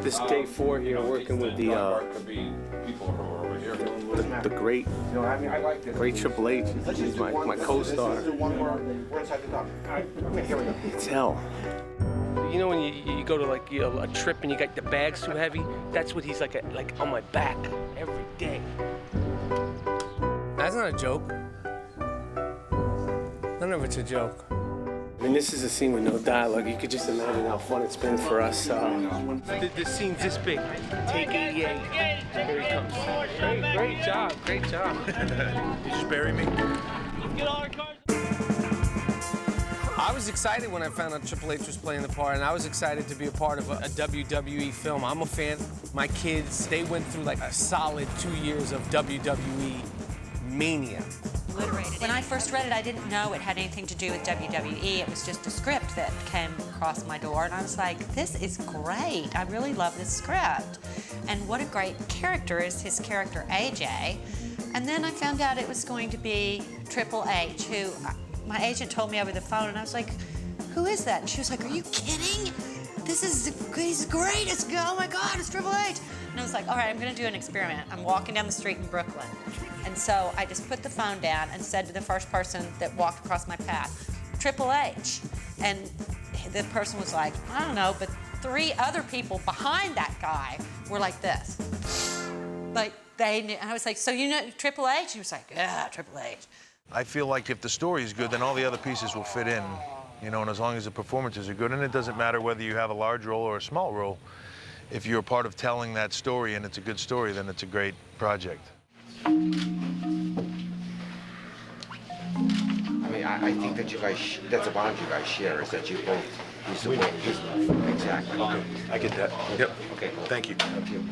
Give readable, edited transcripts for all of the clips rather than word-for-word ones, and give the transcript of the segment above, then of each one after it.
This day 4 here, working with the great Triple H. He's my co-star. It's hell. You know when you go to like a trip and you got the bags too heavy? That's what he's like on my back every day. That's not a joke. None of it's a joke. I mean, this is a scene with no dialogue. You could just imagine how fun it's been for us. The scene's this big. Take 88. Here he comes. Great job, great job. You just bury me. I was excited when I found out Triple H was playing the part, and I was excited to be a part of a WWE film. I'm a fan. My kids, they went through like a solid 2 years of WWE mania. When I first read it, I didn't know it had anything to do with WWE. It was just a script that came across my door, and I was like, this is great. I really love this script. And what a great character is his character, AJ. And then I found out it was going to be Triple H, who my agent told me over the phone, and I was like, who is that? And she was like, are you kidding? He's great. Oh my God, it's Triple H. And I was like, all right, I'm gonna do an experiment. I'm walking down the street in Brooklyn. And so I just put the phone down and said to the first person that walked across my path, Triple H. And the person was like, I don't know, but 3 other people behind that guy were like this. Like they knew, and I was like, so you know Triple H? He was like, yeah, Triple H. I feel like if the story is good, then all the other pieces will fit in, you know, and as long as the performances are good, and it doesn't matter whether you have a large role or a small role, if you're a part of telling that story and it's a good story, then it's a great project. I mean, I think that you guys, that's a bond you guys share, is that you both, you support his love. Exactly. Okay, I get that. Yep. Okay, cool. Thank you. Thank you.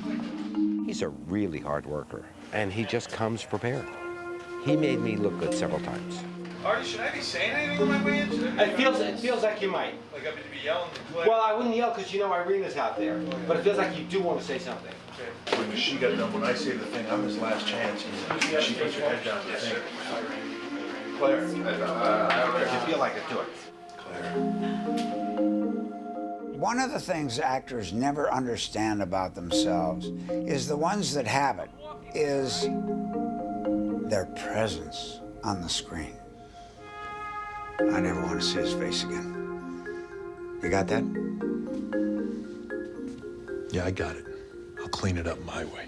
He's a really hard worker, and he just comes prepared. He made me look good several times. Artie, should I be saying anything on my way in? It feels like you might. Like I'm going to be yelling to Claire? Well, I wouldn't yell because you know Irina's out there, but it feels like you do want to say something. When she got done, when I say the thing, I'm his last chance. And she puts her head down to think. Claire. If you feel like it, do it. Claire. One of the things actors never understand about themselves is the ones that have it, is their presence on the screen. I never want to see his face again. You got that? Yeah, I got it. I'll clean it up my way.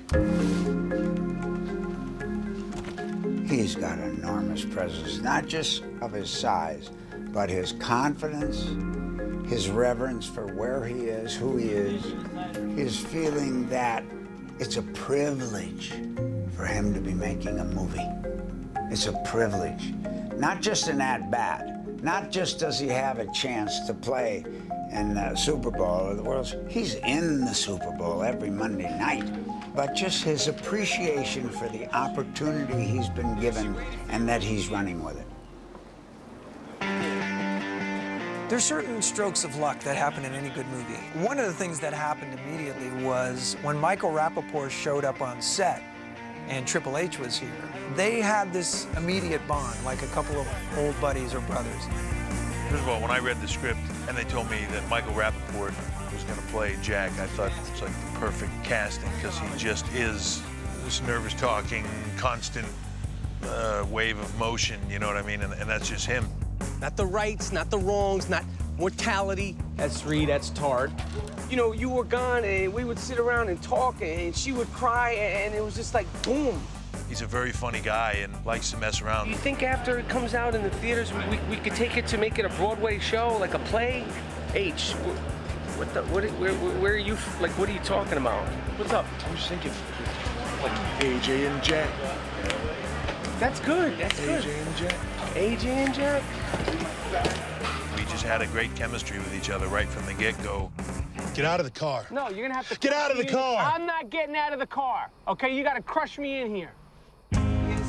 He's got enormous presence, not just of his size, but his confidence, his reverence for where he is, who he is, his feeling that it's a privilege for him to be making a movie. It's a privilege. Not just an at-bat, not just does he have a chance to play in the Super Bowl or the World's, he's in the Super Bowl every Monday night, but just his appreciation for the opportunity he's been given and that he's running with it. There's certain strokes of luck that happen in any good movie. One of the things that happened immediately was when Michael Rappaport showed up on set and Triple H was here, they had this immediate bond, like a couple of old buddies or brothers. First of all, when I read the script and they told me that Michael Rappaport was going to play Jack, I thought it's like the perfect casting because he just is this nervous talking, constant wave of motion, you know what I mean? And that's just him. Not the rights, not the wrongs, not mortality. That's Reed, that's Tard. You know, you were gone and we would sit around and talk and she would cry and it was just like, boom. He's a very funny guy and likes to mess around. Do you think after it comes out in the theaters, we could take it to make it a Broadway show, like a play? H, where are you, like, what are you talking about? What's up? I was thinking, like AJ and Jack. That's good, that's good. AJ and Jack. AJ and Jack? We just had a great chemistry with each other right from the get-go. Get out of the car. No, you're gonna have to... Get out of the car! I'm not getting out of the car, okay? You gotta crush me in here.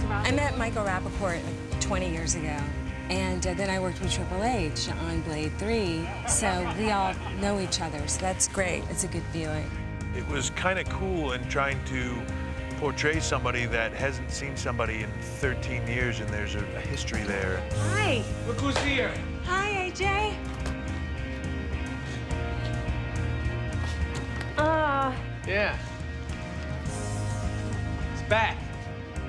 I met Michael Rappaport like 20 years ago, and then I worked with Triple H on Blade 3, so we all know each other, so that's great. It's a good feeling. It was kind of cool in trying to portray somebody that hasn't seen somebody in 13 years, and there's a history there. Hi. Look who's here. Hi, AJ. Yeah. It's back.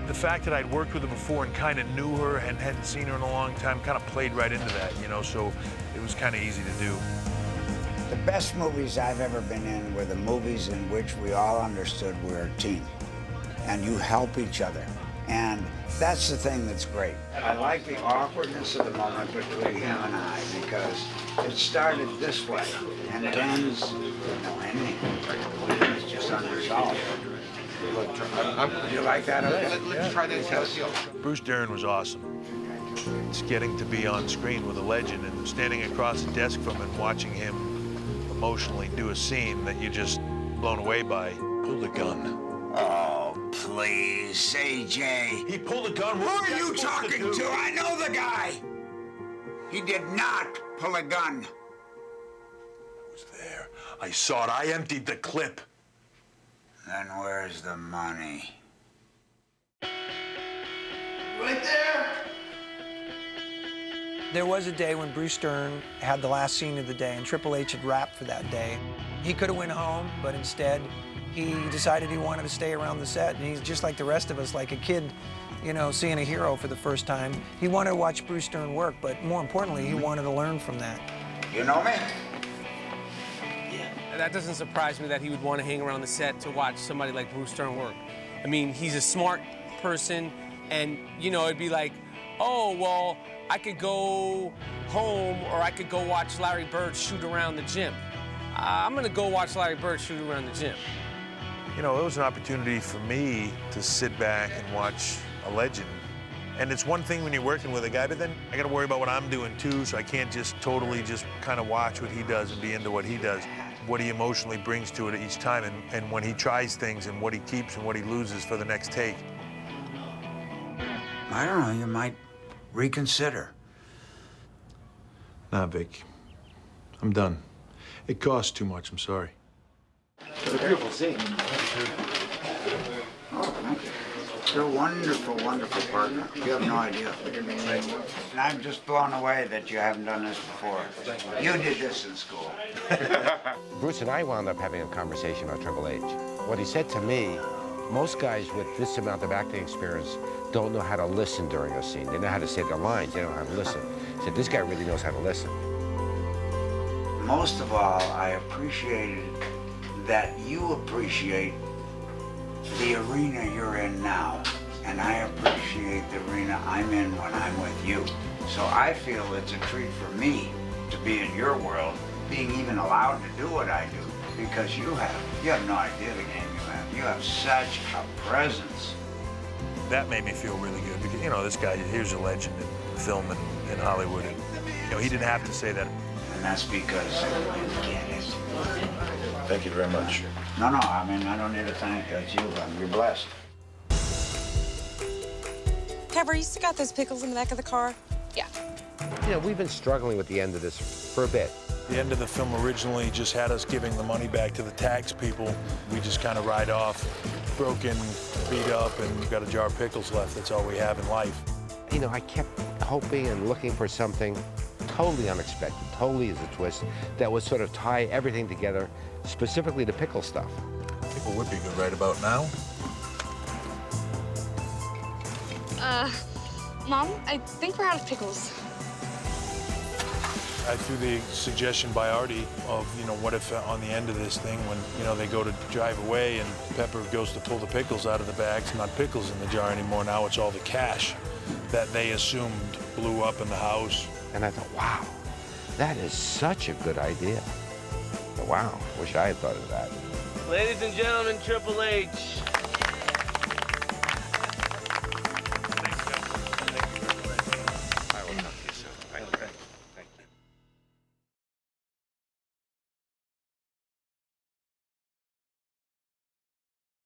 The fact that I'd worked with her before and kind of knew her and hadn't seen her in a long time kind of played right into that, you know, so it was kind of easy to do. The best movies I've ever been in were the movies in which we all understood we're a team and you help each other. And that's the thing that's great. I like the awkwardness of the moment between him and I because it started this way and it ends with no ending. It's just unresolved. You like that? Okay? Let's try this out. Bruce Dern was awesome. It's getting to be on screen with a legend and standing across the desk from him and watching him emotionally do a scene that you're just blown away by. Pulled a gun. Oh, please, AJ. He pulled a gun. Who are you talking to? I know the guy. He did not pull a gun. I was there. I saw it. I emptied the clip. Then where's the money? Right there. There was a day when Bruce Dern had the last scene of the day, and Triple H had wrapped for that day. He could have went home, but instead, he decided he wanted to stay around the set. And he's just like the rest of us, like a kid, you know, seeing a hero for the first time. He wanted to watch Bruce Dern work, but more importantly, he wanted to learn from that. You know me? That doesn't surprise me that he would want to hang around the set to watch somebody like Bruce Dern work. I mean, he's a smart person, and, you know, it'd be like, oh, well, I could go home or I could go watch Larry Bird shoot around the gym. I'm gonna go watch Larry Bird shoot around the gym. You know, it was an opportunity for me to sit back and watch a legend. And it's one thing when you're working with a guy, but then I gotta worry about what I'm doing too, so I can't just totally just kind of watch what he does and be into what he does. What he emotionally brings to it each time, and when he tries things and what he keeps and what he loses for the next take. I don't know, you might reconsider. Nah, Vic. I'm done. It costs too much, I'm sorry. It's a beautiful scene. Oh, thank you. You're a wonderful, wonderful partner. You have no idea. And I'm just blown away that you haven't done this before. You did this in school. Bruce and I wound up having a conversation about Triple H. What he said to me, most guys with this amount of acting experience don't know how to listen during a scene. They know how to say their lines, they don't know how to listen. He said, this guy really knows how to listen. Most of all, I appreciated that you appreciate the arena you're in now, and I appreciate the arena I'm in when I'm with you. So I feel it's a treat for me to be in your world, being even allowed to do what I do, because you have no idea the game you have. You have such a presence. That made me feel really good because, you know, this guy, here's a legend in film and in Hollywood. And, you know, he didn't have to say that. And that's because you get it. Thank you very much. No, I mean, I don't need to thank you. You're blessed. Pepper, you still got those pickles in the back of the car? Yeah. You know, we've been struggling with the end of this for a bit. The end of the film originally just had us giving the money back to the tax people. We just kind of ride off, broken, beat up, and we've got a jar of pickles left. That's all we have in life. You know, I kept hoping and looking for something totally unexpected, totally as a twist, that would sort of tie everything together, specifically the pickle stuff. Pickle would be good right about now. Mom, I think we're out of pickles. I threw the suggestion by Artie of, you know, what if on the end of this thing when, you know, they go to drive away and Pepper goes to pull the pickles out of the bags, not pickles in the jar anymore, now it's all the cash that they assumed blew up in the house. And I thought, wow, that is such a good idea. Wow, wish I had thought of that. Ladies and gentlemen, Triple H.